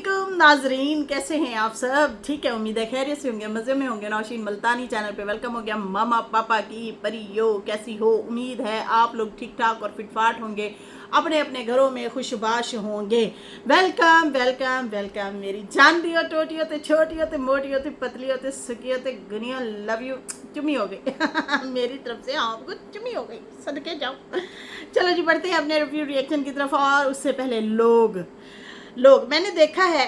अस्सलामुअलैकुम नाजरीन, कैसे हैं आप सब? ठीक है, उम्मीद है खैरियत से होंगे, मज़े में होंगे। नौशीन मुल्तानी चैनल पे वेलकम हो गया। मामा पापा की परियो कैसी हो? उम्मीद है आप लोग ठीक ठाक और फिटफाट होंगे, अपने अपने घरों में खुशबाश होंगे। वेलकम वेलकम वेलकम मेरी जानती हो, टोटी होते, छोटी होते, मोटी होते, पतली होते, सुखी होते, गुनिया लव यू, चुमी हो गई मेरी तरफ से आपको चुमी हो गई, सदके जाओ। चलो जी, बढ़ते हैं अपने रिव्यू रिएक्शन की तरफ। और उससे पहले लोग मैंने देखा है,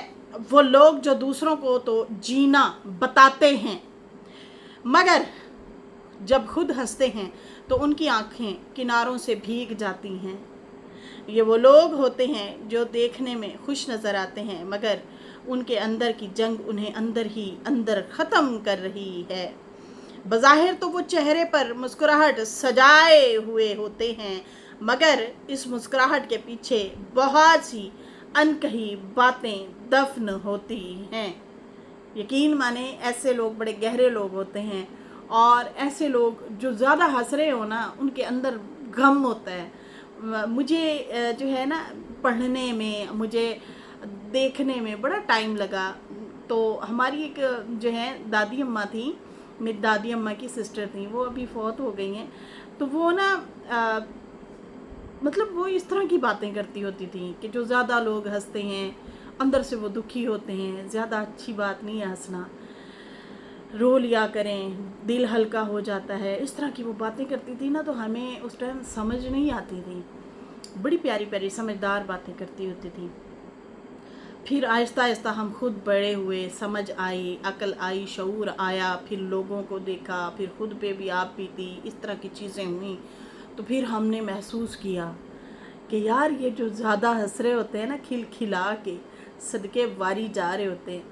वो लोग जो दूसरों को तो जीना बताते हैं, मगर जब खुद हंसते हैं तो उनकी आंखें किनारों से भीग जाती हैं। ये वो लोग होते हैं जो देखने में खुश नज़र आते हैं, मगर उनके अंदर की जंग उन्हें अंदर ही अंदर ख़त्म कर रही है। बज़ाहिर तो वो चेहरे पर मुस्कुराहट सजाए हुए होते हैं, मगर इस मुस्कुराहट के पीछे बहुत सी अनकही बातें दफन होती हैं। यकीन माने, ऐसे लोग बड़े गहरे लोग होते हैं, और ऐसे लोग जो ज़्यादा हंस रहे हो ना, उनके अंदर गम होता है। मुझे जो है ना, पढ़ने में, मुझे देखने में बड़ा टाइम लगा। तो हमारी एक जो है दादी अम्मा थी, मेरी दादी अम्मा की सिस्टर थी, वो अभी फौत हो गई हैं। तो वो ना मतलब वो इस तरह की बातें करती होती थी कि जो ज़्यादा लोग हंसते हैं अंदर से वो दुखी होते हैं। ज़्यादा अच्छी बात नहीं है हंसना, रो लिया करें, दिल हल्का हो जाता है। इस तरह की वो बातें करती थी ना, तो हमें उस टाइम समझ नहीं आती थी। बड़ी प्यारी प्यारी समझदार बातें करती होती थी। फिर आहिस्ता आहिस्ता हम खुद बड़े हुए, समझ आई, अकल आई, शऊर आया, फिर लोगों को देखा, फिर खुद पे भी आप बीती, इस तरह की चीज़ें हुई। तो फिर हमने महसूस किया कि यार, ये जो ज़्यादा हंस रहे होते हैं ना, खिलखिला के सदके वारी जा रहे होते हैं,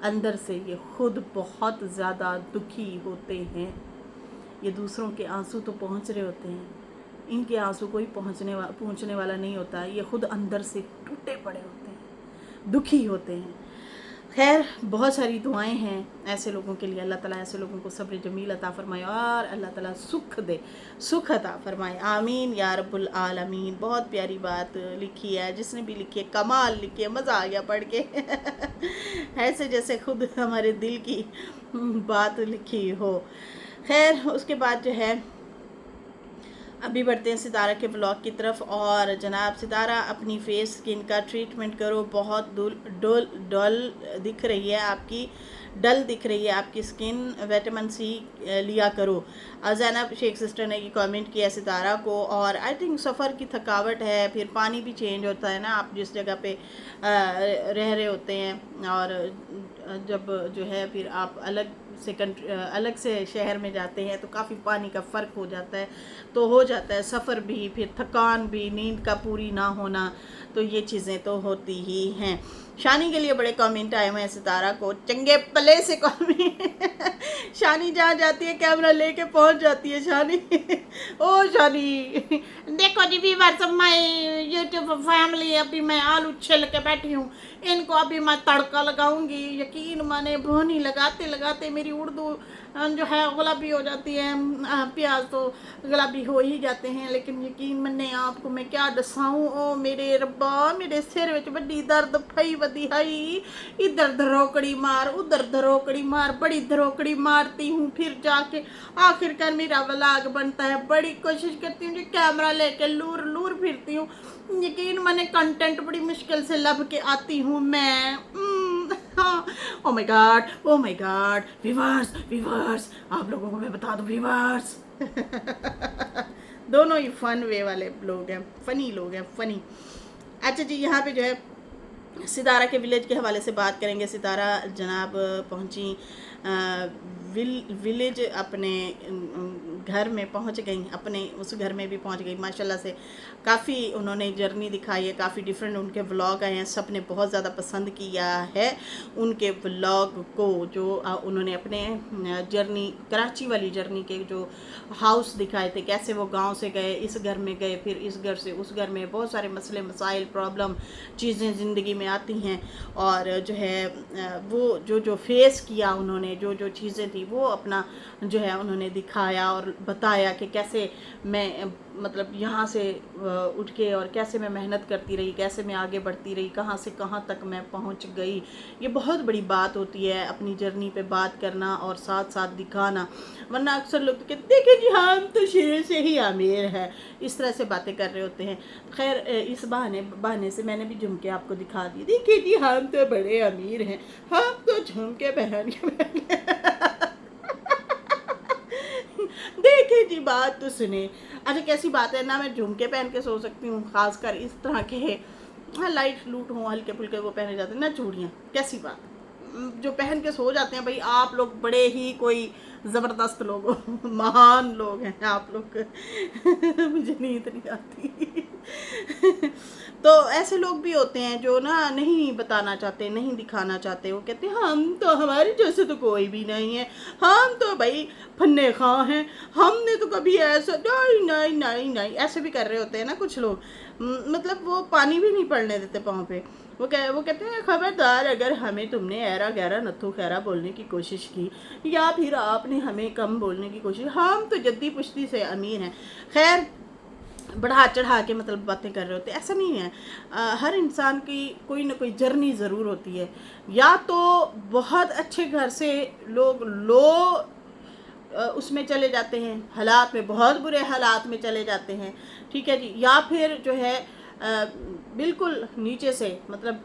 अंदर से ये खुद बहुत ज़्यादा दुखी होते हैं। ये दूसरों के आंसू तो पहुंच रहे होते हैं, इनके आंसू कोई पहुंचने वाला नहीं होता। ये खुद अंदर से टूटे पड़े होते हैं, दुखी होते हैं। खैर, बहुत सारी दुआएं हैं ऐसे लोगों के लिए। अल्लाह ताला ऐसे लोगों को सब्र जमील अता फरमाए, और अल्लाह ताला सुख दे, सुख अता फरमाए, आमीन या रब्बुल आलमीन। बहुत प्यारी बात लिखी है, जिसने भी लिखी है कमाल लिखी है, मज़ा आ गया पढ़ के ऐसे जैसे खुद हमारे दिल की बात लिखी हो। खैर, उसके बाद जो है अभी बढ़ते हैं सितारा के ब्लॉग की तरफ। और जनाब सितारा, अपनी फेस स्किन का ट्रीटमेंट करो, बहुत डल दिख रही है आपकी, डल दिख रही है आपकी स्किन, विटामिन सी लिया करो। ज़ैनब शेख सिस्टर ने ये कमेंट किया सितारा को। और आई थिंक सफ़र की थकावट है, फिर पानी भी चेंज होता है ना, आप जिस जगह पे रह रहे होते हैं, और जब जो है फिर आप अलग से शहर में जाते हैं तो काफ़ी पानी का फ़र्क हो जाता है। तो हो जाता है सफ़र भी, फिर थकान भी, नींद का पूरी ना होना, तो ये चीज़ें तो होती ही हैं। शानी के लिए बड़े कमेंट आए हुए हैं सितारा को, चंगे पले से कमेंट शानी जहाँ जाती है कैमरा लेके पहुँच जाती है शानी ओ शानी, देखो जी व्यूअर्स, माय यूट्यूब फैमिली, अभी मैं आलू छिल के बैठी हूँ, इनको अभी मैं तड़का लगाऊंगी। यकीन माने, भुनी लगाते लगाते मेरी उर्दू जो है गुलाबी हो जाती है। प्याज तो गुलाबी हो ही जाते हैं, लेकिन यकीन मन्ने आपको मैं क्या दसाऊं। ओ मेरे रब्बा, मेरे सिर विच बड़ी दर्द पई वदी हई, इधर धरोकड़ी मार, उधर धरोकड़ी मार, बड़ी धरोकड़ी मारती हूँ, फिर जाके आखिरकार मेरा व्लॉग बनता है। बड़ी कोशिश करती हूँ कि कैमरा लेके लूर लूर फिरती हूँ, यकीन माने कंटेंट बड़ी मुश्किल से लब के आती हूँ मैं। Oh my God, oh my God, viewers, आप लोगों को मैं बता दूं व्यूअर्स दोनों ही फन वे वाले लोग हैं, फनी लोग हैं, फनी। अच्छा जी, यहाँ पे जो है सितारा के विलेज के हवाले से बात करेंगे। सितारा जनाब पहुँची विलेज, अपने घर में पहुंच गई, अपने उस घर में भी पहुंच गई। माशाल्लाह से काफ़ी उन्होंने जर्नी दिखाई है, काफ़ी डिफरेंट उनके व्लॉग आए हैं, सब ने बहुत ज़्यादा पसंद किया है उनके व्लॉग को। जो उन्होंने अपने जर्नी, कराची वाली जर्नी के जो हाउस दिखाए थे, कैसे वो गांव से गए, इस घर में गए, फिर इस घर से उस घर में, बहुत सारे मसले मसाइल, प्रॉब्लम, चीज़ें ज़िंदगी में आती हैं, और जो है वो जो फेस किया उन्होंने, میں جو جو چیزیں تھیں وہ اپنا جو ہے انہوں نے دکھایا اور بتایا کہ کیسے میں مطلب یہاں سے اٹھ کے اور کیسے میں محنت کرتی رہی، کیسے میں آگے بڑھتی رہی، کہاں سے کہاں تک میں پہنچ گئی۔ یہ بہت بڑی بات ہوتی ہے اپنی جرنی پہ بات کرنا اور ساتھ ساتھ دکھانا، ورنہ اکثر لوگ تو کہتے دیکھیں جی ہم تو شروع سے ہی امیر ہیں، اس طرح سے باتیں کر رہے ہوتے ہیں۔ خیر اس بہانے سے میں نے بھی جھمکے آپ کو دکھا دیے، دیکھیے جی ہم تو بڑے امیر ہیں، ہم تو جھمکے پہن کے دیکھیں جی بات تو سنیں۔ اچھا کیسی بات ہے نا، میں جھمکے پہن کے سو سکتی ہوں، خاص کر اس طرح کے لائٹ لوٹ ہوں، ہلکے پھلکے وہ پہنے جاتے ہیں نا چوڑیاں، کیسی بات جو پہن کے سو جاتے ہیں۔ بھائی آپ لوگ بڑے ہی کوئی زبردست لوگ ہو، مہان لوگ ہیں آپ لوگ، مجھے نیند نہیں آتی۔ تو ایسے لوگ بھی ہوتے ہیں جو نا نہیں بتانا چاہتے، نہیں دکھانا چاہتے، وہ کہتے ہیں ہمارے جیسے تو کوئی بھی نہیں ہے، ہم تو بھائی پھنے خواہ ہیں، ہم نے تو کبھی ایسا نہیں ایسے بھی کر رہے ہوتے ہیں نا کچھ لوگ، مطلب وہ پانی بھی نہیں پڑنے دیتے پاؤں پہ۔ وہ کہتے ہیں خبردار اگر ہمیں تم نے ایرا گیرا نتھو خیرا بولنے کی کوشش کی یا پھر آپ نے ہمیں کم بولنے کی کوشش، ہم تو جدی پشتی سے امیر ہیں۔ خیر بڑھا چڑھا کے مطلب باتیں کر رہے ہوتے ہیں، ایسا نہیں ہے۔ ہر انسان کی کوئی نہ کوئی جرنی ضرور ہوتی ہے، یا تو بہت اچھے گھر سے لوگ اس میں چلے جاتے ہیں، حالات میں بہت برے حالات میں چلے جاتے ہیں، ٹھیک ہے جی، یا پھر جو ہے بالکل نیچے سے مطلب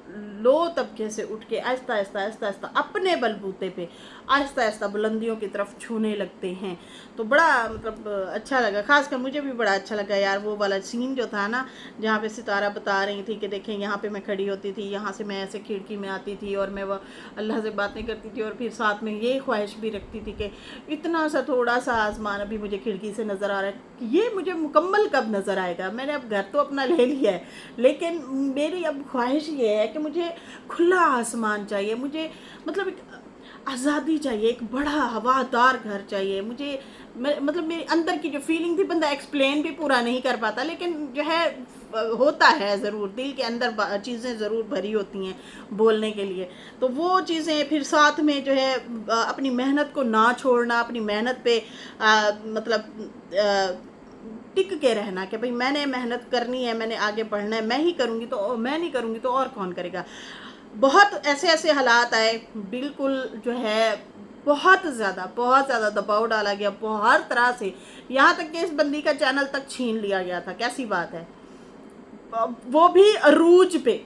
لو طبقے سے اٹھ کے آہستہ آہستہ آہستہ آہستہ اپنے بلبوتے پہ آہستہ آہستہ بلندیوں کی طرف چھونے لگتے ہیں۔ تو بڑا مطلب اچھا لگا، خاص کر مجھے بھی بڑا اچھا لگا یار وہ والا سین جو تھا نا، جہاں پہ ستارہ بتا رہی تھی کہ دیکھیں یہاں پہ میں کھڑی ہوتی تھی، یہاں سے میں ایسے کھڑکی میں آتی تھی اور میں وہ اللہ سے باتیں کرتی تھی، اور پھر ساتھ میں یہ خواہش بھی رکھتی تھی کہ اتنا سا تھوڑا سا آسمان ابھی مجھے کھڑکی سے نظر آ رہا ہے، یہ مجھے مکمل کب نظر آئے گا؟ میں نے اب گھر تو اپنا لے لیا ہے، لیکن میری اب خواہش یہ ہے کہ مجھے کھلا آسمان چاہیے، مجھے مطلب ایک آزادی چاہیے، ایک بڑا ہوادار گھر چاہیے مجھے۔ مطلب میری اندر کی جو فیلنگ تھی، بندہ ایکسپلین بھی پورا نہیں کر پاتا، لیکن جو ہے ہوتا ہے ضرور، دل کے اندر چیزیں ضرور بھری ہوتی ہیں بولنے کے لیے۔ تو وہ چیزیں پھر ساتھ میں جو ہے اپنی محنت کو نہ چھوڑنا، اپنی محنت پہ مطلب ٹک کے رہنا کہ بھئی میں نے محنت کرنی ہے، میں نے آگے بڑھنا ہے، میں ہی کروں گی تو میں نہیں کروں گی تو اور کون کرے گا۔ بہت ایسے حالات آئے، بالکل جو ہے بہت زیادہ دباؤ ڈالا گیا ہر طرح سے، یہاں تک کہ اس بندی کا چینل تک چھین لیا گیا تھا۔ کیسی بات ہے، وہ بھی عروج پہ،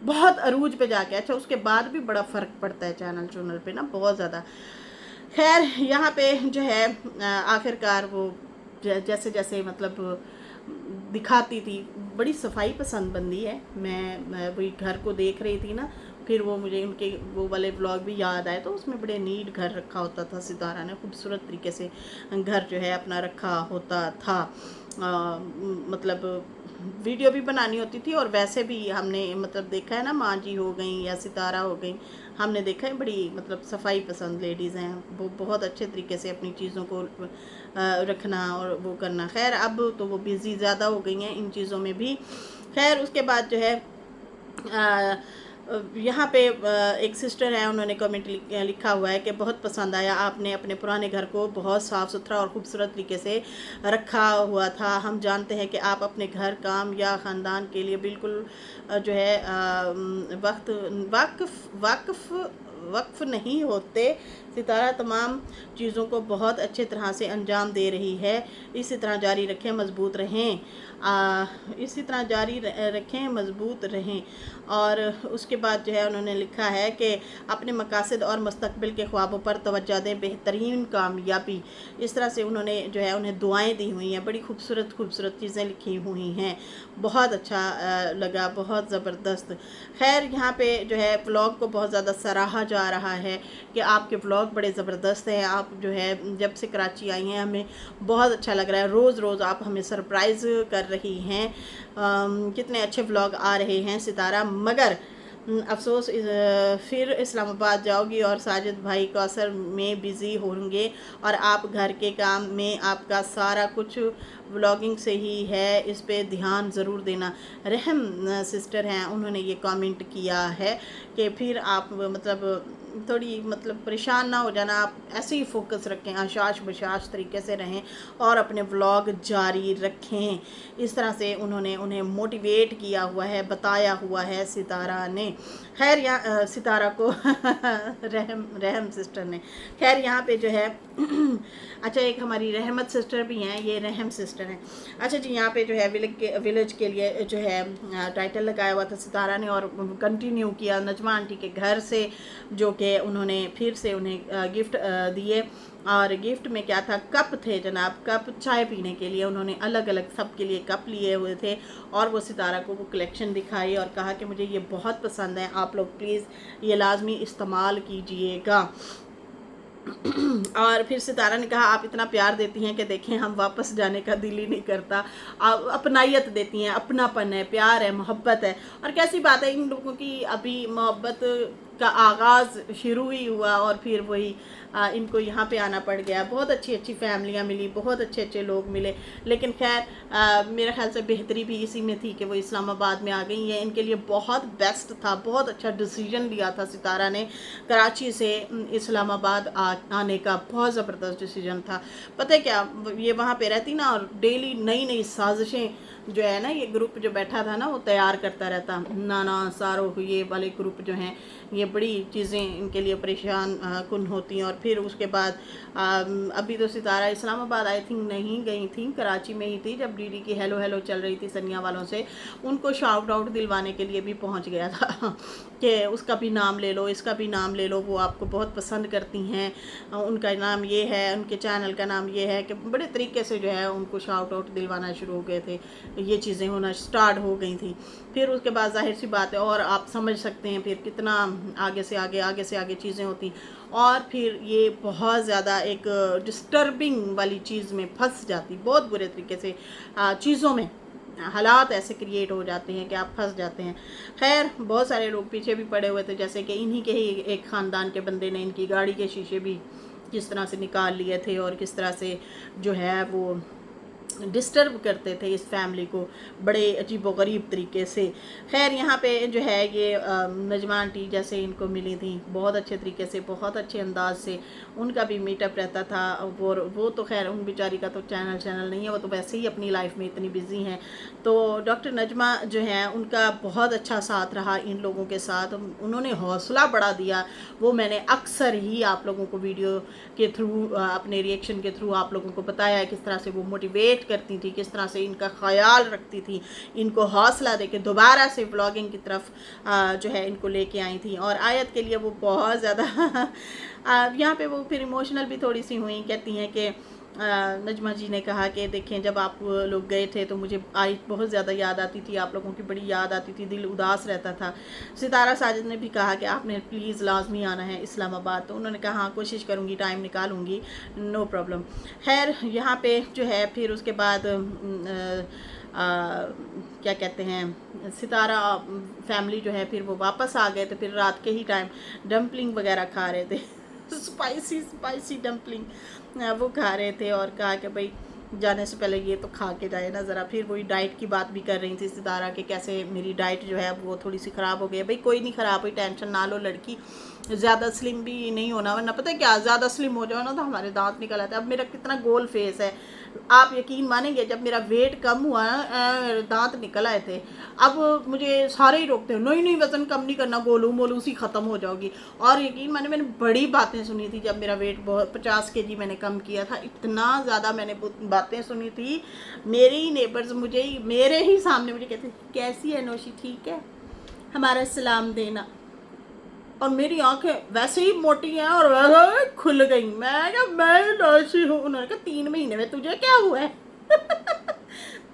بہت عروج پہ جا کے۔ اچھا اس کے بعد بھی بڑا فرق پڑتا ہے چینل پہ نا، بہت زیادہ۔ خیر یہاں پہ جو ہے آخرکار وہ جیسے جیسے مطلب دکھاتی تھی، بڑی صفائی پسند بندی ہے۔ میں وہی گھر کو دیکھ رہی تھی نا، پھر وہ مجھے ان کے وہ والے ولاگ بھی یاد آئے، تو اس میں بڑے نیٹ گھر رکھا ہوتا تھا ستارہ نے، خوبصورت طریقے سے گھر جو ہے اپنا رکھا ہوتا تھا۔ مطلب ویڈیو بھی بنانی ہوتی تھی، اور ویسے بھی ہم نے مطلب دیکھا ہے نا، ماں جی ہو گئیں یا ستارہ ہو گئیں، ہم نے دیکھا ہے بڑی مطلب صفائی پسند لیڈیز ہیں، وہ بہت اچھے طریقے سے اپنی چیزوں کو رکھنا اور وہ کرنا۔ خیر اب تو وہ بیزی زیادہ ہو گئی ہیں ان چیزوں میں بھی۔ خیر اس کے بعد جو ہے یہاں پہ ایک سسٹر ہے، انہوں نے کمنٹ لکھا ہوا ہے کہ بہت پسند آیا، آپ نے اپنے پرانے گھر کو بہت صاف ستھرا اور خوبصورت طریقے سے رکھا ہوا تھا۔ ہم جانتے ہیں کہ آپ اپنے گھر، کام یا خاندان کے لیے بالکل جو ہے وقف نہیں ہوتے۔ ستارہ تمام چیزوں کو بہت اچھے طرح سے انجام دے رہی ہے، اسی طرح جاری رکھیں، مضبوط رہیں۔ اور اس کے بعد جو ہے انہوں نے لکھا ہے کہ اپنے مقاصد اور مستقبل کے خوابوں پر توجہ دیں، بہترین کامیابی۔ اس طرح سے انہوں نے جو ہے انہیں دعائیں دی ہوئی ہیں، بڑی خوبصورت چیزیں لکھی ہوئی ہیں، بہت اچھا لگا، بہت زبردست۔ خیر یہاں پہ جو ہے ولاگ کو بہت زیادہ سراہا جا رہا ہے کہ آپ کے ولاگ بڑے زبردست ہیں، آپ جو ہے جب سے کراچی آئی ہیں ہمیں بہت اچھا لگ رہا ہے، روز آپ ہمیں سرپرائز کر رہی ہیں، کتنے اچھے ولاگ آ رہے ہیں ستارہ۔ مگر افسوس پھر اسلام آباد جاؤ گی اور ساجد بھائی کوثر میں بزی ہوں گے، اور آپ گھر کے کام میں آپ کا سارا کچھ व्लॉगिंग से ही है, इस पे ध्यान ज़रूर देना। रहम सिस्टर हैं, उन्होंने ये कमेंट किया है कि फिर आप मतलब थोड़ी मतलब परेशान ना हो जाना, आप ऐसे ही फोकस रखें, आशाश बशाश तरीके से रहें और अपने व्लॉग जारी रखें। इस तरह से उन्होंने उन्हें मोटिवेट किया हुआ है, बताया हुआ है सितारा ने। खैर यहाँ सितारा को रहम सिस्टर ने। खैर यहाँ पे जो है अच्छा, एक हमारी रहमत सिस्टर भी हैं, ये रहम सिस्टर हैं। अच्छा जी, यहाँ पे जो है विलेज के लिए जो है टाइटल लगाया हुआ था सितारा ने और कंटिन्यू किया नजमा आंटी के घर से, जो कि उन्होंने फिर से उन्हें गिफ्ट दिए। और गिफ्ट में क्या था, कप थे जनाब, कप चाय पीने के लिए उन्होंने अलग अलग सब के लिए कप लिए हुए थे और वो सितारा को वो कलेक्शन दिखाई और कहा कि मुझे ये बहुत पसंद है, आप लोग प्लीज़ ये लाजमी इस्तेमाल कीजिएगा। और फिर सितारा ने कहा आप इतना प्यार देती हैं कि देखें हम वापस जाने का दिल ही नहीं करता, आप अपनायत देती हैं, अपनापन है, प्यार है, मोहब्बत है। और कैसी बात है, इन लोगों की अभी मोहब्बत का आगाज़ शुरू ही हुआ और फिर वही इनको यहाँ पे आना पड़ गया। बहुत अच्छी अच्छी फैमिलियाँ मिली, बहुत अच्छे अच्छे लोग मिले, लेकिन खैर मेरे ख्याल से बेहतरी भी इसी में थी कि वो इस्लामाबाद में आ गई हैं। इनके लिए बहुत बेस्ट था, बहुत अच्छा डिसीजन लिया था सितारा ने, कराची से इस्लामाबाद आने का बहुत ज़बरदस्त डिसीजन था। पता है क्या, ये वहाँ पे रहती ना और डेली नई नई साजिशें जो है ना, ये ग्रुप जो बैठा था ना वो तैयार करता रहता, नाना सारो ये वाले ग्रुप जो हैं, ये बड़ी चीज़ें इनके लिए परेशान कुन होती हैं। और फिर उसके बाद अभी तो सितारा इस्लामाबाद आई थिंक नहीं गई थी, कराची में ही थी जब डीडी की हेलो हेलो चल रही थी सनिया वालों से, उनको शाउट आउट दिलवाने के लिए भी पहुंच गया था कि उसका भी नाम ले लो, इसका भी नाम ले लो, वो आपको बहुत पसंद करती हैं, उनका नाम ये है, उनके चैनल का नाम ये है, कि बड़े तरीके से जो है उनको शाउट आउट दिलवाना शुरू हो गए थे, ये चीज़ें होना स्टार्ट हो गई थी। फिर उसके बाद जाहिर सी बात है, और आप समझ सकते हैं फिर कितना आगे से आगे चीज़ें होती, और फिर ये बहुत ज़्यादा एक डिस्टर्बिंग वाली चीज़ में फंस जाती, बहुत बुरे तरीके से चीज़ों में हालात ऐसे क्रिएट हो जाते हैं कि आप फंस जाते हैं। खैर बहुत सारे लोग पीछे भी पड़े हुए थे, जैसे कि इन्हीं के ही एक ख़ानदान के बंदे ने इनकी गाड़ी के शीशे भी किस तरह से निकाल लिए थे और किस तरह से जो है वो डिस्टर्ब करते थे इस फैमिली को बड़े अजीबोगरीब तरीके से। खैर यहाँ पे जो है ये नजमा आंटी जैसे इनको मिली थी, बहुत अच्छे तरीके से, बहुत अच्छे अंदाज से उनका भी मीटअप रहता था। वो तो खैर उन बेचारी का तो चैनल नहीं है, वो तो वैसे ही अपनी लाइफ में इतनी बिजी हैं। तो डॉक्टर नजमा जो हैं उनका बहुत अच्छा साथ रहा इन लोगों के साथ, उन्होंने हौसला बढ़ा दिया। वो मैंने अक्सर ही आप लोगों को वीडियो के थ्रू अपने रिएक्शन के थ्रू आप लोगों को बताया है किस तरह से वो मोटिवेट करती थी, किस तरह से इनका ख्याल रखती थी, इनको हौसला देके दोबारा से व्लॉगिंग की तरफ जो है इनको लेके आई थी। और आयत के लिए वो बहुत ज़्यादा यहाँ पे वो फिर इमोशनल भी थोड़ी सी हुई, कहती हैं कि नजमा जी ने कहा कि देखें जब आप लोग गए थे तो मुझे बहुत ज़्यादा याद आती थी, आप लोगों की बड़ी याद आती थी, दिल उदास रहता था। सितारा साजिद ने भी कहा कि आपने प्लीज़ लाजमी आना है इस्लामाबाद, तो उन्होंने कहा हाँ कोशिश करूँगी, टाइम निकालूंगी, नो प्रॉब्लम। खैर यहाँ पे जो है फिर उसके बाद क्या कहते हैं, सितारा फैमिली जो है फिर वो वापस आ गए थे। फिर रात के ही टाइम डम्पलिंग वगैरह खा रहे थे स्पाइसी डम्पलिंग वो खा रहे थे और कहा कि भाई जाने से पहले ये तो खा के जाए ना ज़रा। फिर वही डाइट की बात भी कर रही थी सितारा कि कैसे मेरी डाइट जो है वो थोड़ी सी ख़राब हो गई है। भाई कोई नहीं ख़राब हुई, टेंशन ना लो, लड़की ज़्यादा स्लिम भी नहीं होना, वरना पता है क्या, ज़्यादा स्लिम हो जाओ ना तो हमारे दांत निकल आते हैं। अब मेरा कितना गोल फेस है, आप यकीन मानेंगे जब मेरा वेट कम हुआ ना दांत निकल आए थे। अब मुझे सारे ही रोकते हैं, नहीं वज़न कम नहीं करना, गोलू मोलू सी ख़त्म हो जाओगी। और यकीन माने मैंने बड़ी बातें सुनी थी जब मेरा वेट बहुत 50 kg मैंने कम किया था, इतना ज़्यादा मैंने बातें सुनी थी। मेरे ही नेबर्स मेरे ही सामने मुझे कहते कैसी है नौशी, ठीक है, हमारा सलाम देना। और मेरी आंखें वैसे ही मोटी हैं और वैसे खुल गई। मैं क्या, मैं नौशी हूँ। उन्होंने कहा 3 महीने में तुझे क्या हुआ है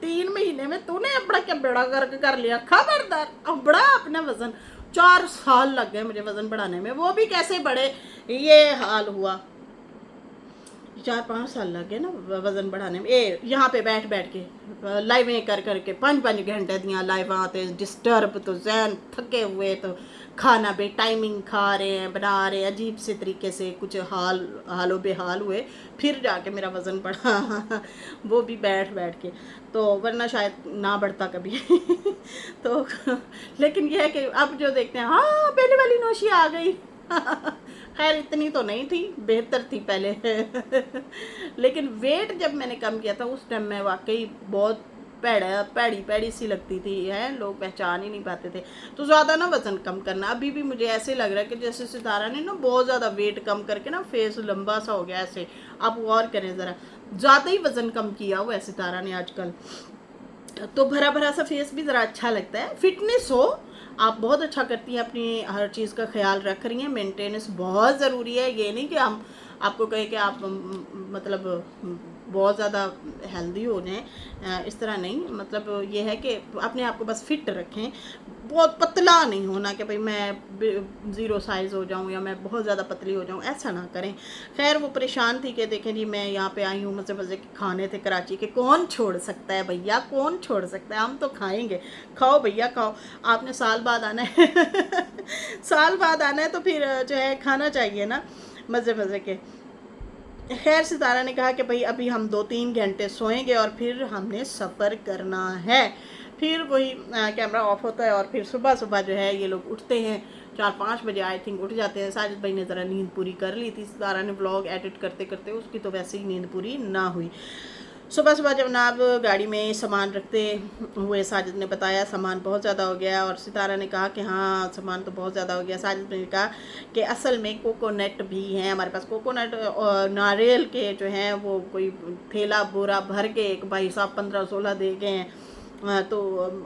3 महीने में तूने अपना क्या बेड़ा गर्क कर लिया, खबरदार। अब बड़ा अपना वज़न, 4 साल लग गए मुझे वज़न बढ़ाने में, वो भी कैसे बढ़े, ये हाल हुआ। 4-5 साल लग गए ना वज़न बढ़ाने में। यहाँ पे बैठ के लाइवें कर करके 5-5 घंटे दियाँ लाइव आते, डिस्टर्ब तो जहन थके हुए तो खाना बे टाइमिंग खा रहे हैं, बना रहे हैं, अजीब से तरीके से कुछ हालो बेहाल हुए, फिर जाके मेरा वज़न बढ़ा वो भी बैठ बैठ के, तो वरना शायद ना बढ़ता कभी तो लेकिन यह है कि अब जो देखते हैं, हाँ पहले वाली नौशी आ गई खैर इतनी तो नहीं थी, बेहतर थी पहले लेकिन वेट जब मैंने कम किया था उस टाइम मैं वाकई बहुत पैड़ी सी लगती थी, है लोग पहचान ही नहीं पाते थे। तो ज़्यादा ना वज़न कम करना, अभी भी मुझे ऐसे लग रहा है कि जैसे सितारा ने ना बहुत ज़्यादा वेट कम करके ना फेस लंबा सा हो गया ऐसे। आप गौर करें ज़रा, ज़्यादा ही वज़न कम किया हुआ है सितारा ने आजकल, तो भरा भरा सा फेस भी ज़रा अच्छा लगता है। फिटनेस हो, आप बहुत अच्छा करती हैं, अपनी हर चीज़ का ख्याल रख रही हैं, मेंटेनेंस बहुत ज़रूरी है। ये नहीं कि हम आपको कहें कि आप मतलब बहुत ज़्यादा हेल्दी हो जाएं, इस तरह नहीं, मतलब ये है कि अपने आप को बस फिट रखें, बहुत पतला नहीं होना कि भाई मैं 0 साइज़ हो जाऊं या मैं बहुत ज़्यादा पतली हो जाऊं, ऐसा ना करें। खैर वो परेशान थी कि देखें जी मैं यहाँ पे आई हूँ, मज़े मज़े के खाने थे कराची के, कौन छोड़ सकता है भैया, कौन छोड़ सकता है, हम तो खाएंगे, खाओ भैया खाओ, आपने साल बाद आना है साल बाद आना है तो फिर जो है खाना चाहिए ना मज़े मज़े के। खैर सितारा ने कहा कि भाई अभी हम 2-3 घंटे सोएंगे और फिर हमने सफ़र करना है। फिर वही कैमरा ऑफ होता है और फिर सुबह सुबह जो है ये लोग उठते हैं, 4-5 बजे आई थिंक उठ जाते हैं। साजिद भाई ने ज़रा नींद पूरी कर ली थी, सितारा ने व्लॉग एडिट करते करते उसकी तो वैसे ही नींद पूरी ना हुई। सुबह सुबह जब जनाब गाड़ी में सामान रखते हुए साजिद ने बताया सामान बहुत ज़्यादा हो गया, और सितारा ने कहा कि हाँ सामान तो बहुत ज़्यादा हो गया। साजिद ने कहा कि असल में कोकोनट भी हैं हमारे पास, कोकोनट और नारियल के जो हैं वो कोई थैला बोरा भर के एक भाई साहब 15-16 दे गए हैं। तो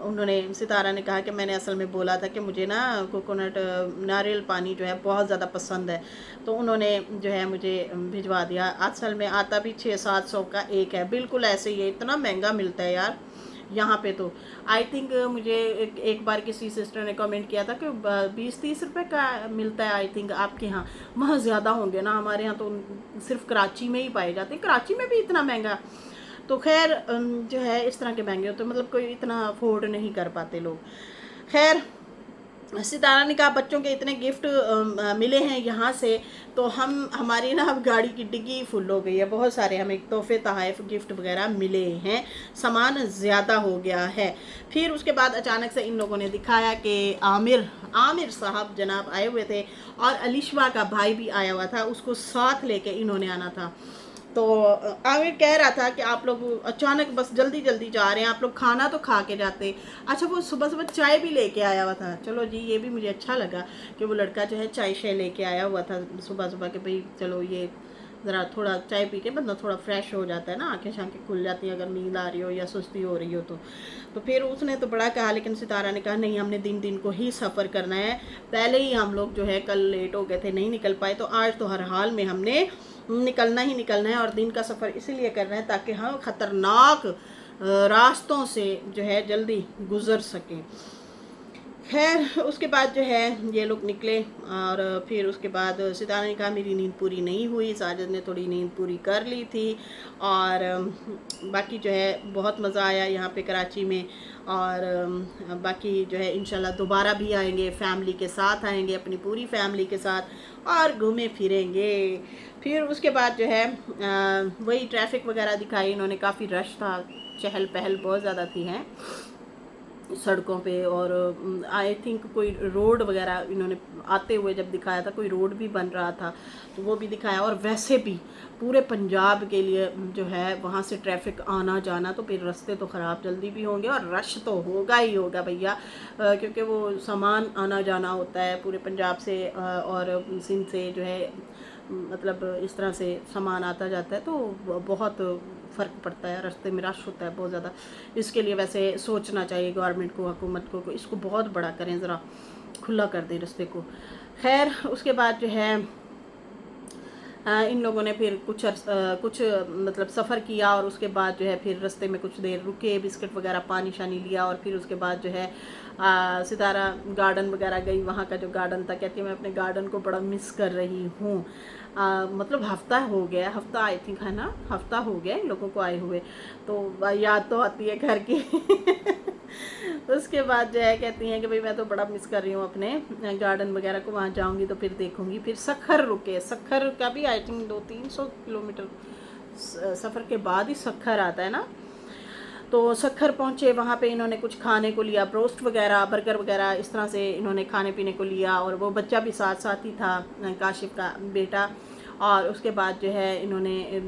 उन्होंने, सितारा ने कहा कि मैंने असल में बोला था कि मुझे ना कोकोनट नारियल पानी जो है बहुत ज़्यादा पसंद है, तो उन्होंने जो है मुझे भिजवा दिया। असल में आता भी 600-700 का एक है, बिल्कुल ऐसे ही है, इतना महंगा मिलता है यार यहाँ पे। तो आई थिंक मुझे एक बार किसी सिस्टर ने कमेंट किया था कि 20-30 रुपए का मिलता है आई थिंक आपके यहाँ, वहाँ ज़्यादा होंगे ना, हमारे यहाँ तो सिर्फ कराची में ही पाए जाते हैं, कराची में भी इतना महंगा। तो खैर जो है इस तरह के महंगे होते, मतलब कोई इतना अफोर्ड नहीं कर पाते लोग। खैर सितारा ने कहा बच्चों के इतने गिफ्ट मिले हैं यहाँ से, तो हमारी ना अब गाड़ी की डिग्गी फुल हो गई है, बहुत सारे हमें तोहफे तोहफ़ गिफ्ट वगैरह मिले हैं, सामान ज़्यादा हो गया है। फिर उसके बाद अचानक से इन लोगों ने दिखाया कि आमिर साहब जनाब आए हुए थे, और अलिशवा का भाई भी आया हुआ था, उसको साथ लेके इन्होंने आना था। तो आमिर कह रहा था कि आप लोग अचानक बस जल्दी जल्दी जा रहे हैं, आप लोग खाना तो खा के जाते। अच्छा वो सुबह सुबह चाय भी लेके आया हुआ था, चलो जी ये भी मुझे अच्छा लगा कि वो लड़का जो है चाय शाय लेके आया हुआ था सुबह सुबह, कि भाई चलो ये ज़रा थोड़ा चाय पी के बंदा थोड़ा फ्रेश हो जाता है ना, आंखें शांखें खुल जाती हैं अगर नींद आ रही हो या सुस्ती हो रही हो तो फिर उसने तो बड़ा कहा, लेकिन सितारा ने कहा नहीं हमने दिन दिन को ही सफ़र करना है, पहले ही हम लोग जो है कल लेट हो गए थे नहीं निकल पाए, तो आज तो हर हाल में हमने निकलना ही निकलना है, और दिन का सफ़र इसीलिए करना है ताकि हम ख़तरनाक रास्तों से जो है जल्दी गुज़र सकें। खैर उसके बाद जो है ये लोग निकले, और फिर उसके बाद सितारा ने कहा मेरी नींद पूरी नहीं हुई, साजिद ने थोड़ी नींद पूरी कर ली थी, और बाकी जो है बहुत मज़ा आया यहाँ पे कराची में, और बाकी जो है इंशाल्लाह दोबारा भी आएंगे, फैमिली के साथ आएंगे, अपनी पूरी फैमिली के साथ, और घूमे फिरेंगे। फिर उसके बाद जो है वही ट्रैफिक वगैरह दिखाई इन्होंने, काफ़ी रश था, चहल पहल बहुत ज़्यादा थी हैं सड़कों पे, और आई थिंक कोई रोड वगैरह इन्होंने आते हुए जब दिखाया था, कोई रोड भी बन रहा था तो वो भी दिखाया। और वैसे भी पूरे पंजाब के लिए जो है वहाँ से ट्रैफिक आना जाना, तो फिर रास्ते तो ख़राब जल्दी भी होंगे और रश तो होगा ही होगा भैया, क्योंकि वो सामान आना जाना होता है पूरे पंजाब से और सिंध से जो है, मतलब इस तरह से सामान आता जाता है, तो बहुत फ़र्क पड़ता है, रास्ते में रश होता है बहुत ज़्यादा। इसके लिए वैसे सोचना चाहिए गवर्नमेंट को, हुकूमत को, इसको बहुत बड़ा करें, ज़रा खुला कर दें रास्ते को। खैर उसके बाद जो है इन लोगों ने फिर कुछ मतलब सफ़र किया, और उसके बाद जो है फिर रास्ते में कुछ देर रुके, बिस्किट वगैरह पानी शानी लिया, और फिर उसके बाद जो है सितारा गार्डन वगैरह गई। वहाँ का जो गार्डन था, कहती है मैं अपने गार्डन को बड़ा मिस कर रही हूँ, मतलब हफ़्ता हो गया, हफ़्ता आई थिंक है ना, हफ़्ता हो गया इन लोगों को आए हुए, तो याद तो आती है घर की उसके बाद जो है कहती हैं कि भाई मैं तो बड़ा मिस कर रही हूँ अपने गार्डन वगैरह को, वहाँ जाऊँगी तो फिर देखूँगी। फिर सखर रुके, सखर का भी आई थिंक 200-300 किलोमीटर सफ़र के बाद ही सखर आता है ना। तो सखर पहुँचे, वहाँ पे इन्होंने कुछ खाने को लिया, ब्रोस्ट वगैरह, बर्गर वगैरह, इस तरह से इन्होंने खाने पीने को लिया। और वो बच्चा भी साथ साथ ही था, काशिफ का बेटा। और उसके बाद जो है इन्होंने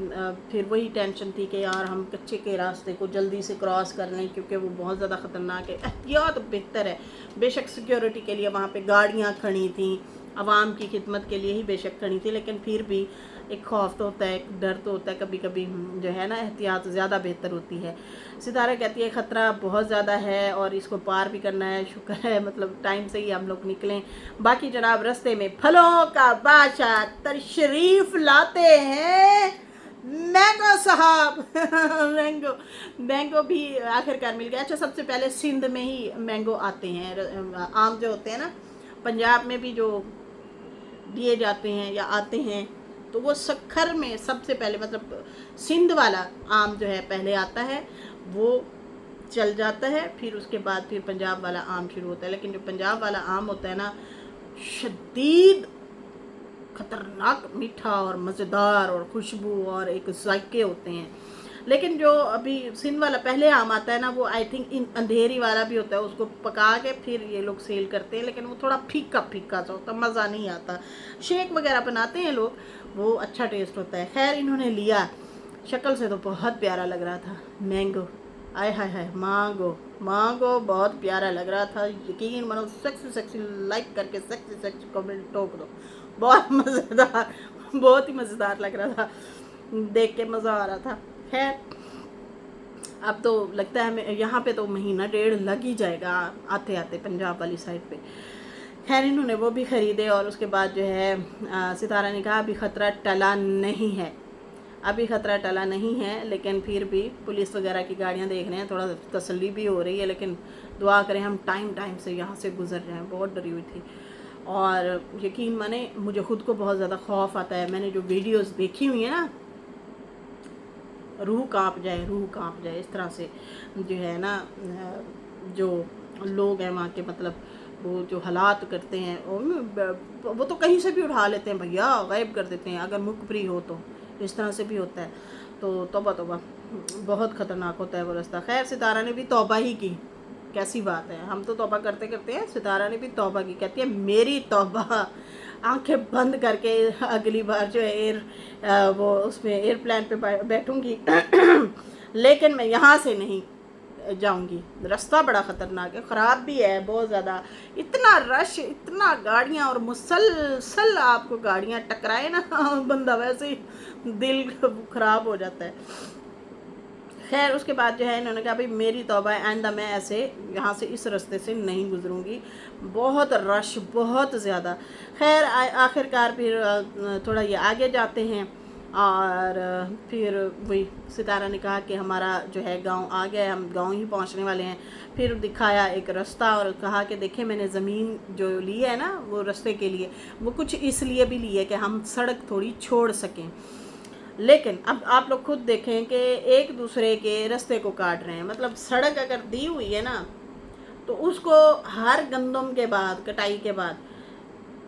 फिर वही टेंशन थी कि यार हम कच्चे के रास्ते को जल्दी से क्रॉस कर लें, क्योंकि वो बहुत ज़्यादा ख़तरनाक है। एहतियात तो बेहतर है, बेशक सिक्योरिटी के लिए वहाँ पे गाड़ियाँ खड़ी थी, आवाम की खिदमत के लिए ही बेशक खड़ी थी, लेकिन फिर भी एक खौफ तो होता है, एक डर तो होता है कभी कभी, जो है ना, एहतियात ज़्यादा बेहतर होती है। सितारा कहती है ख़तरा बहुत ज़्यादा है और इसको पार भी करना है। शुक्र है मतलब टाइम से ही हम लोग निकलें। बाकी जनाब रास्ते में फलों का बादशाह तशरीफ़ लाते हैं मैंगो साहब। मैंगो भी आखिरकार मिल गया। अच्छा, सबसे पहले सिंध में ही मैंगो आते हैं, आम जो होते हैं ना, पंजाब में भी जो दिए जाते हैं या आते हैं, तो वो सखर में सबसे पहले, मतलब सिंध वाला आम जो है पहले आता है, वो चल जाता है, फिर उसके बाद फिर पंजाब वाला आम शुरू होता है। लेकिन जो पंजाब वाला आम होता है ना, शदीद खतरनाक मीठा और मज़ेदार और खुशबू और एक जायके होते हैं। लेकिन जो अभी सिंध वाला पहले आम आता है ना, वो आई थिंक अंधेरी वाला भी होता है, उसको पका के फिर ये लोग सेल करते हैं, लेकिन वो थोड़ा फीका फीका सा होता है, मज़ा नहीं आता। शेक वगैरह बनाते हैं लोग, वो अच्छा टेस्ट होता है। खैर इन्होंने लिया, शक्ल से तो बहुत प्यारा लग रहा था मैंगो, आय हाय हाय, मांगो बहुत प्यारा लग रहा था। यकीन मानो, सेक्सी लाइक करके सेक्सी कमेंट ठोक दो। बहुत मज़ेदार, बहुत ही मज़ेदार लग रहा था, देख के मज़ा आ रहा था। खैर अब तो लगता है यहाँ पे तो महीना डेढ़ लग ही जाएगा आते आते पंजाब वाली साइड पे। खैर इन्होंने वो भी ख़रीदे और उसके बाद जो है सितारा ने कहा अभी ख़तरा टला नहीं है, अभी ख़तरा टला नहीं है, लेकिन फिर भी पुलिस वगैरह की गाड़ियाँ देख रहे हैं, थोड़ा तसल्ली भी हो रही है। लेकिन दुआ करें हम टाइम से यहाँ से गुज़र रहे हैं। बहुत डरी हुई थी और यकीन माने मुझे ख़ुद को बहुत ज़्यादा खौफ आता है। मैंने जो वीडियोस देखी हुई है ना, रूह कांप जाए इस तरह से, जो है ना, जो लोग हैं वहाँ के, मतलब वो जो हालात करते हैं, वो तो कहीं से भी उठा लेते हैं भैया, गायब कर देते हैं अगर मुखबरी हो तो, इस तरह से भी होता है। तो तौबा बहुत ख़तरनाक होता है वो रास्ता। खैर सितारा ने भी तौबा ही की, कैसी बात है, हम तो तौबा करते करते हैं, सितारा ने भी तौबा की। कहती है मेरी तौबा, आंखें बंद करके अगली बार जो है वो उसमें एयरप्लेन पे बैठूंगी लेकिन मैं यहाँ से नहीं जाऊंगी। रास्ता बड़ा ख़तरनाक है, ख़राब भी है बहुत ज़्यादा, इतना रश, इतना गाड़ियाँ, और मुसलसल आपको गाड़ियाँ टकराए ना बंदा वैसे ही दिल ख़राब हो जाता है। खैर उसके बाद जो है इन्होंने कहा भाई मेरी तौबा है, आइंदा मैं ऐसे यहाँ से इस रास्ते से नहीं गुजरूँगी, बहुत रश, बहुत ज़्यादा। खैर आखिरकार फिर थोड़ा ये आगे जाते हैं और फिर वही सितारा ने कहा कि हमारा जो है गांव आ गया है, हम गांव ही पहुंचने वाले हैं। फिर दिखाया एक रास्ता और कहा कि देखें मैंने ज़मीन जो ली है ना वो रास्ते के लिए, वो कुछ इसलिए भी ली है कि हम सड़क थोड़ी छोड़ सकें। लेकिन अब आप लोग खुद देखें कि एक दूसरे के रास्ते को काट रहे हैं। मतलब सड़क अगर दी हुई है ना, तो उसको हर गंदम के बाद, कटाई के बाद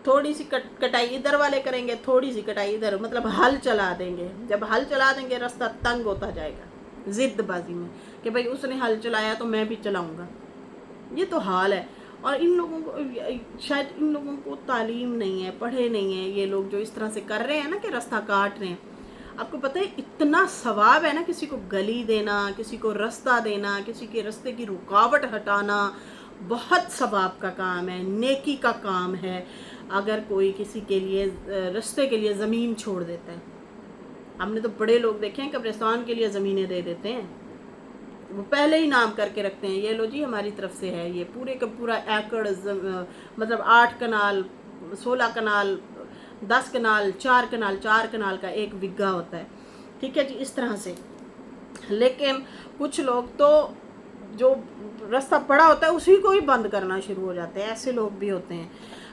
थोड़ी सी कटाई इधर वाले करेंगे, थोड़ी सी कटाई इधर, मतलब हल चला देंगे। जब हल चला देंगे रास्ता तंग होता जाएगा ज़िद्दबाजी में कि भाई उसने हल चलाया तो मैं भी चलाऊँगा। ये तो हाल है। और इन लोगों को, शायद इन लोगों को तालीम नहीं है, पढ़े नहीं है ये लोग, जो इस तरह से कर रहे हैं ना कि रास्ता काट रहे हैं। आपको पता है इतना सवाब है ना किसी को गली देना, किसी को रास्ता देना, किसी के रास्ते की रुकावट हटाना, बहुत सवाब का काम है, नेकी का काम है। अगर कोई किसी के लिए रास्ते के लिए ज़मीन छोड़ देता है, हमने तो बड़े लोग देखे हैं कब्रिस्तान के लिए ज़मीनें दे देते हैं, वो पहले ही नाम करके रखते हैं, ये लो जी हमारी तरफ से है, ये पूरे का पूरा एकड़, मतलब 8 कनाल, 16 कनाल, 10 कनाल, 4 कनाल, 4 कनाल का 1 बिग्घा होता है, ठीक है जी, इस तरह से। लेकिन कुछ लोग तो जो रास्ता पड़ा होता है उसी को ही बंद करना शुरू हो जाते हैं, ऐसे लोग भी होते हैं।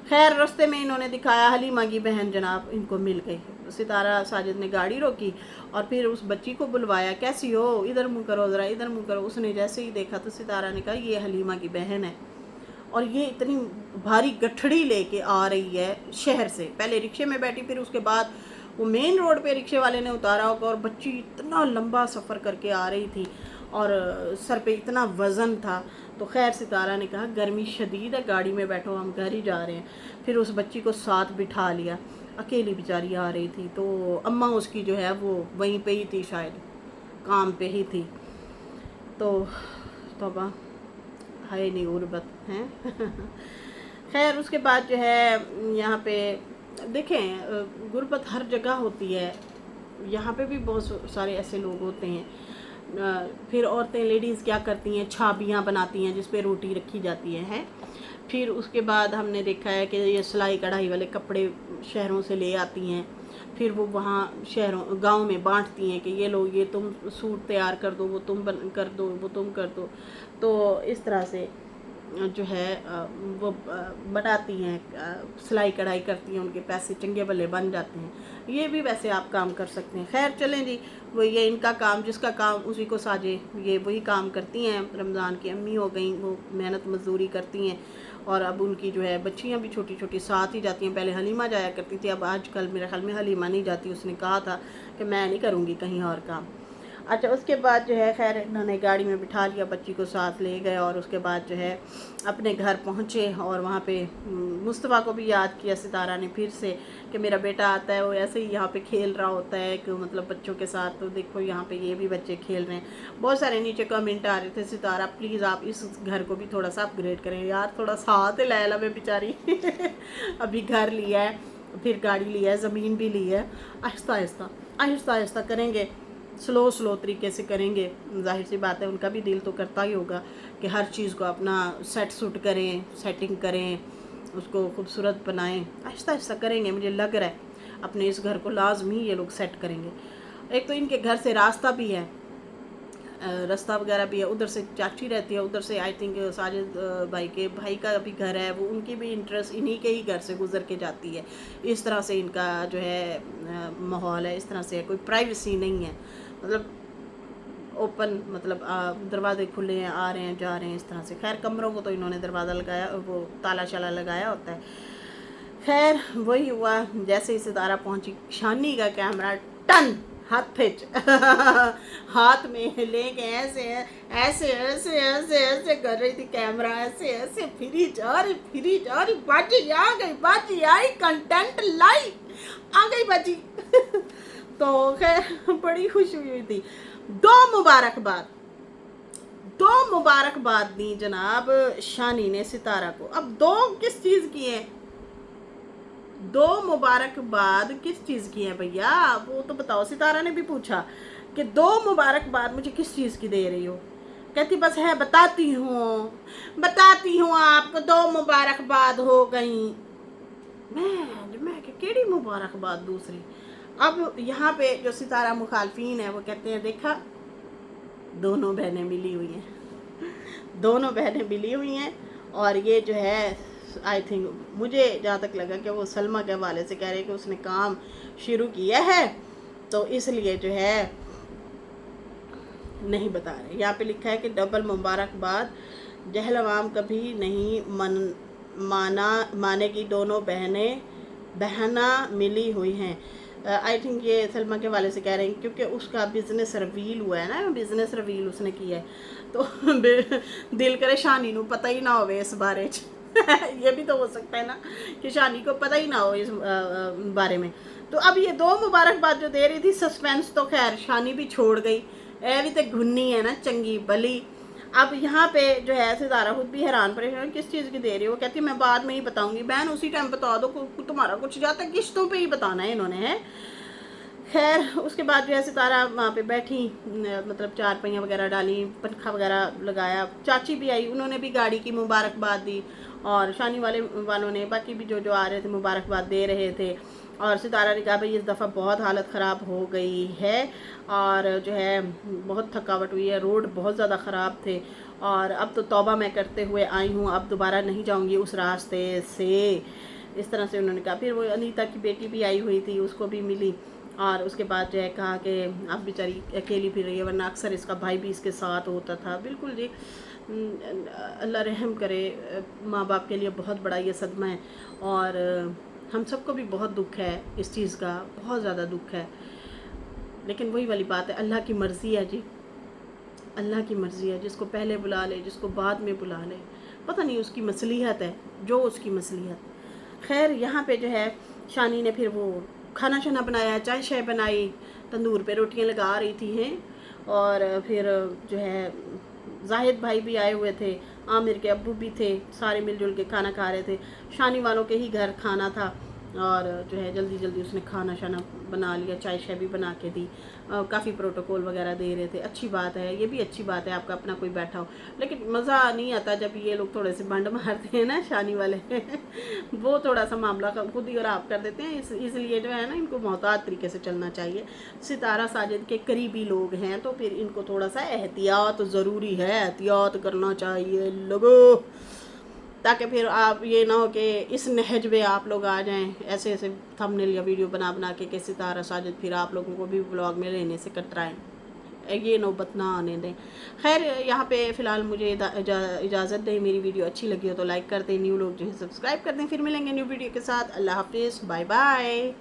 खैर रास्ते में इन्होंने दिखाया, हलीमा की बहन जनाब इनको मिल गई, सितारा साजिद ने गाड़ी रोकी और फिर उस बच्ची को बुलवाया, कैसी हो, इधर मुँह करो ज़रा, इधर मुँह करो। उसने जैसे ही देखा तो सितारा ने कहा ये हलीमा की बहन है और ये इतनी भारी गठड़ी लेके आ रही है शहर से। पहले रिक्शे में बैठी, फिर उसके बाद वो मेन रोड पे रिक्शे वाले ने उतारा होगा और बच्ची इतना लंबा सफ़र करके आ रही थी और सर पे इतना वज़न था। तो खैर सितारा ने कहा गर्मी शदीद है, गाड़ी में बैठो, हम घर ही जा रहे हैं। फिर उस बच्ची को साथ बिठा लिया, अकेली बेचारी आ रही थी। तो अम्मा उसकी जो है वो वहीं पे ही थी, शायद काम पे ही थी। तो तौबा हाय नहीं गुर्बत हैं। खैर उसके बाद जो है यहाँ पे देखें गुर्बत हर जगह होती है, यहाँ पे भी बहुत सारे ऐसे लोग होते हैं। फिर औरतें लेडीज़ क्या करती हैं, छाबियाँ बनाती हैं जिस पे रोटी रखी जाती है। फिर उसके बाद हमने देखा है कि ये सिलाई कढ़ाई वाले कपड़े शहरों से ले आती हैं, फिर वो वहाँ शहरों गांव में बांटती हैं कि ये लो, ये तुम सूट तैयार कर दो, वो तुम कर दो, वो तुम कर दो। तो इस तरह से जो है वो बनाती हैं, सिलाई कढ़ाई करती हैं, उनके पैसे चंगे भले बन जाते हैं। ये भी वैसे आप काम कर सकते हैं। खैर चलें जी, वो ये इनका काम, जिसका काम उसी को साजे, ये वही काम करती हैं। रमज़ान की अम्मी हो गई, वो मेहनत मजदूरी करती हैं और अब उनकी जो है बच्चियां भी छोटी छोटी साथ ही जाती हैं। पहले हलीमा जाया करती थी, अब आजकल मेरे ख्याल में हलीमा नहीं जाती। उसने कहा था कि मैं नहीं करूँगी कहीं और काम। अच्छा उसके बाद जो है खैर इन्होंने गाड़ी में बिठा लिया, बच्ची को साथ ले गए और उसके बाद जो है अपने घर पहुँचे और वहाँ पे मुस्तफ़ा को भी याद किया सितारा ने फिर से कि मेरा बेटा आता है, वो ऐसे ही यहाँ पे खेल रहा होता है कि मतलब बच्चों के साथ। तो देखो यहाँ पे ये भी बच्चे खेल रहे हैं। बहुत सारे नीचे कमेंट आ रहे थे, सितारा प्लीज़ आप इस घर को भी थोड़ा सा अपग्रेड करें यार, थोड़ा साथ है लैला में बेचारी। अभी घर लिया है, फिर गाड़ी लिया है, ज़मीन भी ली है, आहिस्ता आहिस्ता आहिस्ता आहिस्ता करेंगे, स्लो तरीके से करेंगे। जाहिर सी बात है उनका भी दिल तो करता ही होगा कि हर चीज़ को अपना सेट सूट करें, सेटिंग करें, उसको खूबसूरत बनाएं। आहिस्ता आहिस्ता करेंगे, मुझे लग रहा है अपने इस घर को लाजमी ये लोग सेट करेंगे। एक तो इनके घर से रास्ता भी है, रास्ता वगैरह भी है, उधर से चाची रहती है, उधर से आई थिंक साजिद भाई के भाई का भी घर है, वो उनकी भी इंटरेस्ट इन्हीं के ही घर से गुजर के जाती है। इस तरह से इनका जो है माहौल है, इस तरह से कोई प्राइवेसी नहीं है, मतलब ओपन, मतलब दरवाजे खुले हैं, आ रहे हैं जा रहे हैं इस तरह से। खैर कमरों को तो इन्होंने दरवाज़ा लगाया, वो ताला शाला लगाया होता है। खैर वही हुआ, जैसे ही सितारा पहुंची शानी का कैमरा टन हाथ पिच हाथ में लेके ऐसे ऐसे ऐसे ऐसे ऐसे कर रही थी, कैमरा ऐसे ऐसे फिरी जा रही, बाजी आ गई, बाजी आई, कंटेंट लाइव आ गई बाजी। तो खैर बड़ी खुशी हुई थी। दो मुबारकबाद दी जनाब शानी ने सितारा को। अब दो किस चीज़ की है, दो मुबारकबाद किस चीज़ की है भैया, वो तो बताओ। सितारा ने भी पूछा कि दो मुबारकबाद मुझे किस चीज़ की दे रही हो। कहती बस है बताती हूँ आपको, दो मुबारकबाद हो गई। मैं केड़ी मुबारकबाद दूसरी। अब यहाँ पे जो सितारा मुखालफीन है वो कहते हैं देखा दोनों बहनें मिली हुई हैं और ये जो है आई थिंक मुझे जहाँ तक लगा कि वो सलमा के हवाले से कह रहे हैं कि उसने काम शुरू किया है, तो इसलिए जो है नहीं बता रहे। यहाँ पे लिखा है कि डबल मुबारकबाद, जहलवाम कभी नहीं मानेगी, दोनों बहना मिली हुई हैं। आई थिंक ये सलमा के वाले से कह रहे हैं क्योंकि उसका बिज़नेस रिवील हुआ है ना, बिज़नेस रिवील उसने किया है, तो दिल करे शानी नू पता ही ना होवे इस बारे च। ये भी तो हो सकता है ना कि शानी को पता ही ना हो इस बारे में। तो अब ये दो मुबारकबाद जो दे रही थी, सस्पेंस तो खैर शानी भी छोड़ गई, ए भी तो घुन्नी है ना चंगी भली। अब यहाँ पे जो है सितारा खुद भी हैरान परेशान किस चीज़ की दे रही है। वो कहती है मैं बाद में ही बताऊंगी। बहन उसी टाइम बता दो, तुम्हारा कुछ जाता है, किश्तों पे ही बताना है इन्होंने है। खैर उसके बाद जो है सितारा वहाँ पे बैठी, मतलब चार पहियाँ वगैरह डाली, पंखा वगैरह लगाया। चाची भी आई, उन्होंने भी गाड़ी की मुबारकबाद दी और शानी वालों ने, बाकी भी जो आ रहे थे मुबारकबाद दे रहे थे। और सितारा ने कहा भाई इस दफ़ा बहुत हालत ख़राब हो गई है और जो है बहुत थकावट हुई है, रोड बहुत ज़्यादा ख़राब थे और अब तो तौबा मैं करते हुए आई हूँ, अब दोबारा नहीं जाऊँगी उस रास्ते से। اس طرح سے انہوں نے کہا. پھر وہ انیتا کی بیٹی بھی آئی ہوئی تھی, اس کو بھی ملی, اور اس کے بعد جو ہے کہا کہ اب بیچاری اکیلی پھر رہی ہے, ورنہ اکثر اس کا بھائی بھی اس کے ساتھ ہوتا تھا. بالکل جی, اللہ رحم کرے. ماں باپ کے لیے بہت بڑا یہ صدمہ ہے, اور ہم سب کو بھی بہت دکھ ہے اس چیز کا, بہت زیادہ دکھ ہے. لیکن وہی والی بات ہے, اللہ کی مرضی ہے جی, اللہ کی مرضی ہے. جس کو پہلے بلا لے, جس کو بعد میں بلا لے, پتہ نہیں اس کی مصلحت ہے, جو اس کی مصلحت. خیر یہاں پہ جو ہے شانی نے پھر وہ کھانا شانا بنایا, چائے شائے بنائی, تندور پہ روٹیاں لگا رہی تھی ہیں. اور پھر جو ہے زاہد بھائی بھی آئے ہوئے تھے, عامر کے ابو بھی تھے, سارے مل جل کے کھانا کھا رہے تھے. شانی والوں کے ہی گھر کھانا تھا, اور جو ہے جلدی جلدی اس نے کھانا شانا بنا لیا, چائے شائے بھی بنا کے دی. کافی پروٹوکول وغیرہ دے رہے تھے. اچھی بات ہے, یہ بھی اچھی بات ہے آپ کا اپنا کوئی بیٹھا ہو. لیکن مزہ نہیں آتا جب یہ لوگ تھوڑے سے بنڈ مارتے ہیں نا, شانی والے وہ تھوڑا سا معاملہ خود ہی اور آپ کر دیتے ہیں. اس لیے جو ہے نا ان کو محتاط طریقے سے چلنا چاہیے. ستارہ ساجد کے قریبی لوگ ہیں تو پھر ان کو تھوڑا سا احتیاط ضروری ہے, احتیاط کرنا چاہیے لوگوں, تاکہ پھر آپ یہ نہ ہو کہ اس نہج میں آپ لوگ آ جائیں ایسے ایسے تھمبنیل یا ویڈیو بنا بنا کے کہ ستارہ ساجد پھر آپ لوگوں کو بھی بلاگ میں لینے سے کترائیں. یہ نوبت نہ آنے دیں. خیر یہاں پہ فی الحال مجھے اجازت دیں. میری ویڈیو اچھی لگی ہو تو لائک کر دیں, نیو لوگ جو ہے سبسکرائب کر دیں. پھر ملیں گے نیو ویڈیو کے ساتھ. اللہ حافظ, بائے بائے.